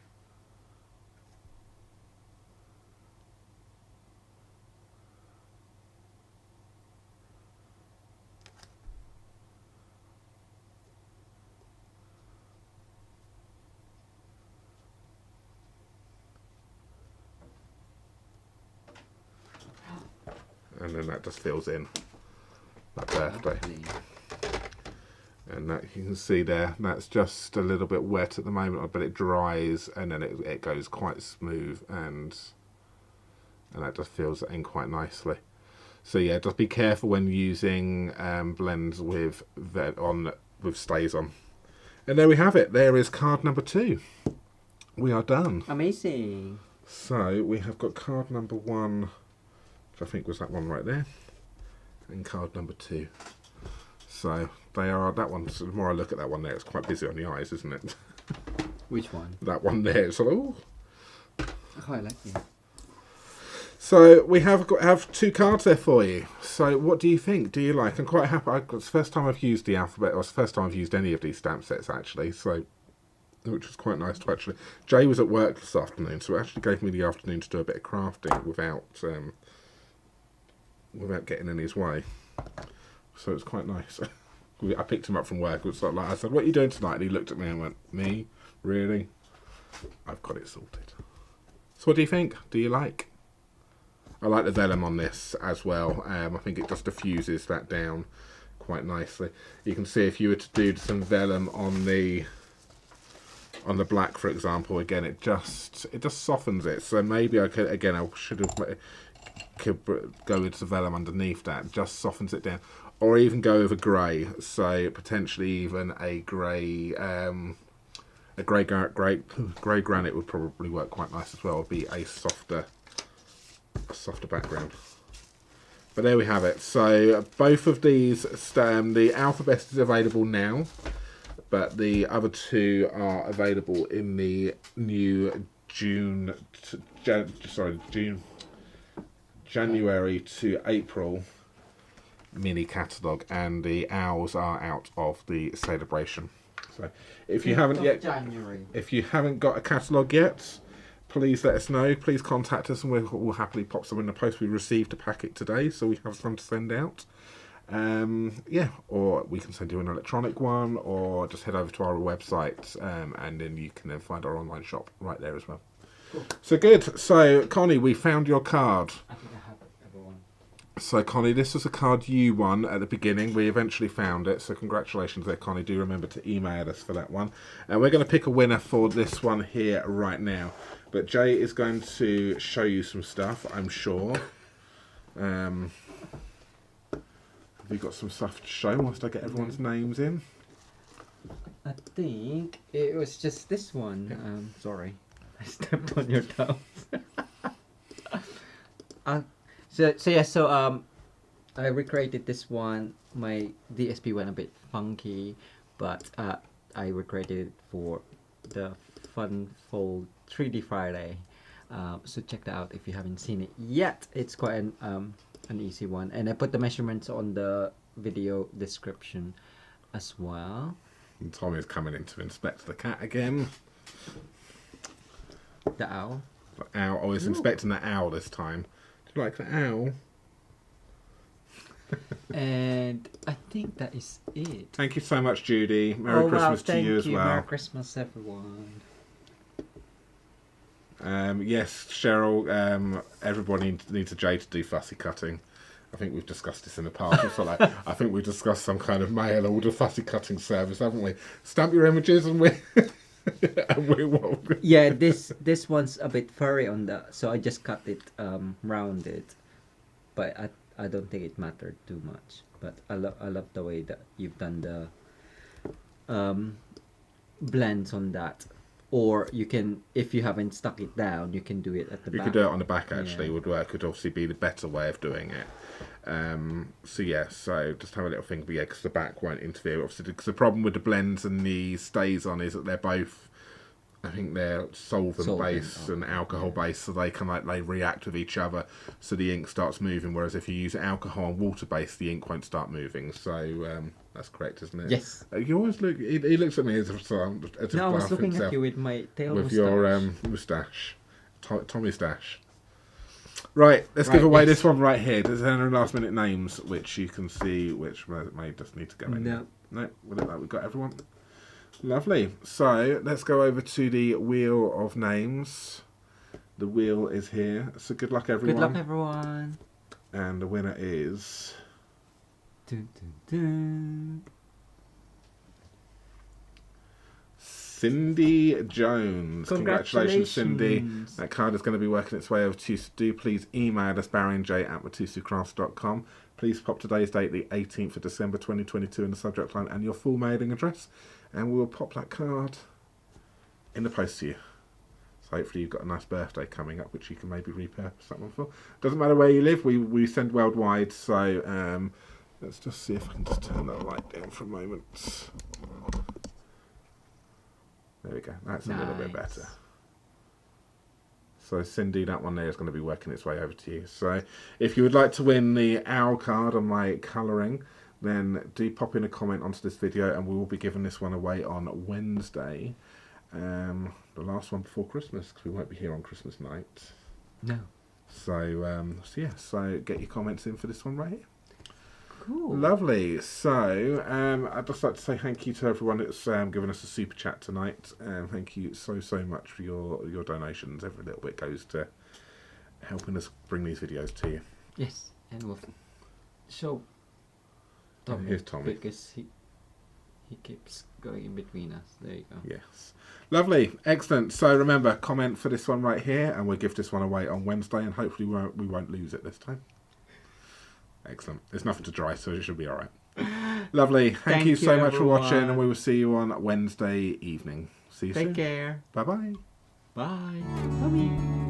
And then that just fills in that birthday. Lovely. And that you can see there, that's just a little bit wet at the moment, but it dries and then it goes quite smooth, and that just fills it in quite nicely. So yeah, just be careful when using blends with Stays On. And there we have it. There is card number 2. We are done. Amazing. So we have got card number 1, which I think was that one right there, and card number 2. So they are, that one, so the more I look at that one there, it's quite busy on the eyes, isn't it? Which one? That one there, it's like, oh. I quite like it. So we have 2 cards there for you. So what do you think? Do you like? I'm quite happy. It's the first time I've used the alphabet, or it's the first time I've used any of these stamp sets actually. So, which was quite nice to actually. Jay was at work this afternoon, so it actually gave me the afternoon to do a bit of crafting without getting in his way. So it's quite nice. I picked him up from work. It was like I said, "What are you doing tonight?" And he looked at me and went, "Me? Really? I've got it sorted." So what do you think? Do you like? I like the vellum on this as well. I think it just diffuses that down quite nicely. You can see if you were to do some vellum on the black, for example, again it just softens it. So maybe I could, again, I should have go with the vellum underneath that. It just softens it down, or even go with a grey. So potentially even a grey. A grey granite would probably work quite nice as well. It'd be a softer background. But there we have it. So both of these, the alphabet is available now, but the other 2 are available in the new January to April mini catalogue, and the owls are out of the celebration. So if you haven't got a catalogue yet, please let us know. Please contact us and we'll happily pop some in the post. We received a packet today, so we have some to send out. Yeah, or we can send you an electronic one, or just head over to our website, and then you can then find our online shop right there as well. Cool. So good. So Connie, we found your card. I think I have everyone. So Connie, this was a card you won at the beginning. We eventually found it, so congratulations there, Connie. Do remember to email us for that one. And we're going to pick a winner for this one here right now. But Jay is going to show you some stuff, I'm sure. Have we got some stuff to show whilst I get everyone's names in? I think it was just this one. Yeah. Sorry, I stepped on your toes. So I recreated this one. My DSP went a bit funky, but I recreated it for the Fun Fold 3D Friday. So check that out if you haven't seen it yet. It's quite an easy one, and I put the measurements on the video description as well. And Tommy's coming in to inspect the cat again. The owl. The owl. Oh, he's inspecting the owl this time. Do you like the owl? And I think that is it. Thank you so much, Judy. Merry Christmas to you as well. Merry Christmas, everyone. Yes, Cheryl, everybody needs a J to do fussy cutting. I think we've discussed this in the past. So like, I think we've discussed some kind of mail order fussy cutting service, haven't we? Stamp your images and we... Yeah, this one's a bit furry on the... So I just cut it rounded. But I don't think it mattered too much. But I love the way that you've done the blends on that. Or you can, if you haven't stuck it down, you can do it at the back. You could do it on the back, actually. Would work. Could obviously be the better way of doing it. So yeah, so just have a little think. But yeah, because the back won't interfere. Obviously, because the problem with the blends and the stays on is that they're both, I think they're solvent based and alcohol based, so they can they react with each other, so the ink starts moving. Whereas if you use alcohol and water based, the ink won't start moving. So that's correct, isn't it? Yes. You always look. He looks at me as if no, I was looking at you with my tail with moustache. your moustache, Tommy stash. Right, let's give away this one right here. There's any last minute names which you can see, which may just need to go in. No, we've got everyone. Lovely. So let's go over to the wheel of names. The wheel is here. So good luck, everyone. Good luck, everyone. And the winner is... Dun, dun, dun. Cindy Jones. Congratulations, Cindy. That card is going to be working its way over to you. So do please email us, barryandj@mitosucrafts.com. Please pop today's date, the 18th of December 2022, in the subject line and your full mailing address. And we'll pop that card in the post to you. So hopefully you've got a nice birthday coming up, which you can maybe repurpose that one for. Doesn't matter where you live, we send worldwide. So Let's just see if I can just turn that light down for a moment. There we go. That's a little bit better. So Cindy, that one there is going to be working its way over to you. So if you would like to win the owl card on my colouring, then do pop in a comment onto this video and we will be giving this one away on Wednesday. The last one before Christmas, because we won't be here on Christmas night. No. So, so get your comments in for this one right here. Cool. Lovely. So, I'd just like to say thank you to everyone that's given us a super chat tonight. Thank you so much for your donations. Every little bit goes to helping us bring these videos to you. Yes, and we'll show Tommy. Here's Tommy. Because he keeps going in between us. There you go. Yes. Lovely. Excellent. So remember, comment for this one right here, and we'll give this one away on Wednesday, and hopefully we won't lose it this time. Excellent. There's nothing to dry, so it should be all right. Lovely. Thank you so much for watching, and we will see you on Wednesday evening. See you soon. Take care. Bye-bye. Bye. Bye.